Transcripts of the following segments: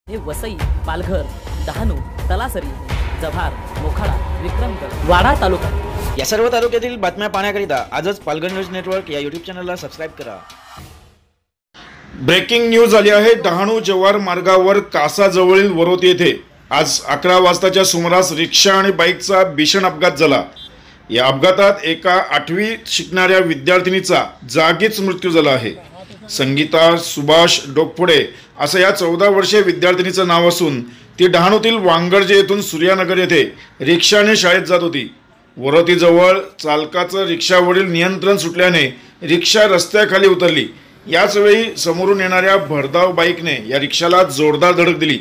हे वसई, पालघर, डहाणू, तलासरी, जव्हार, मोखाडा, विक्रमगड, वाडा तालुका या सर्व तालुक्यातील बातम्या पाहण्याकरिता आजच पालघर न्यूज नेटवर्क या यूट्यूब चॅनलला सबस्क्राइब करा। ब्रेकिंग न्यूज आली आहे। डहाणू जव्हार मार्गावर कासाजवळील वरोती येथे आज 11 वाजताच्या सुमारास रिक्षा आणि बाईकचा भीषण अपघात झाला। या अपघातात एका 8वी शिकणाऱ्या विद्यार्थिनीचा जागीच मृत्यू झाला आहे। संगीता सुभाष डोकपुडे असं या 14 वर्षीय विद्यार्थिनीचं नाव असून ती डहाणूतील वांगर्जे येथून सूर्यानगर येथे रिक्षाने शाळेत जात होती। वरोतीजवळ चालकाचं रिक्षावरील नियंत्रण सुटल्याने रिक्षा रस्त्याखाली उतरली। याच वेळी समोरून येणाऱ्या भरधाव बाईकने या रिक्षाला जोरदार धडक दिली।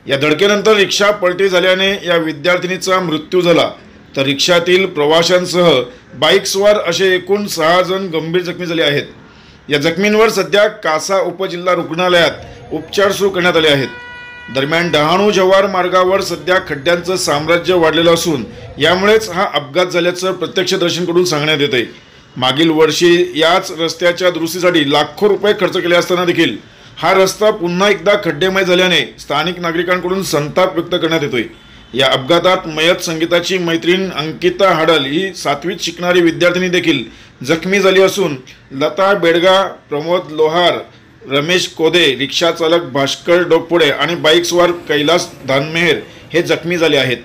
या धडकेनंतर रिक्षा पलटी झाल्याने या विद्यार्थिनीचा मृत्यू झाला, तर रिक्षातील प्रवाशांसह बाईकस्वार असे एकूण 6 जण गंभीर जखमी झाले आहेत। या जखमींवर सध्या कासा उपजिल्हा रुग्णालयात उपचार सुरू करण्यात आले आहेत। दरम्यान डहाणू जव्हार मार्गावर सध्या खड्ड्यांचं साम्राज्य वाढलेलं असून यामुळेच हा अपघात झाल्याचं प्रत्यक्षदर्शींकडून सांगण्यात येते। मागील वर्षी याच रस्त्याच्या दुरुस्तीसाठी लाखो रुपये खर्च केले असताना देखील हा रस्ता पुन्हा एकदा खड्डेमय झाल्याने स्थानिक नागरिकांकडून संताप व्यक्त करण्यात येतोय। या अपघातात मयत संगीताची मैत्रीण अंकिता हाडल ही 7वीत शिकणारी विद्यार्थिनी देखील जखमी झाली असून लता बेडगा, प्रमोद लोहार, रमेश कोदे, रिक्षा चालक भास्कर डोकपुडे आणि बाईकस्वार कैलास धानमेहर हे जखमी झाले आहेत।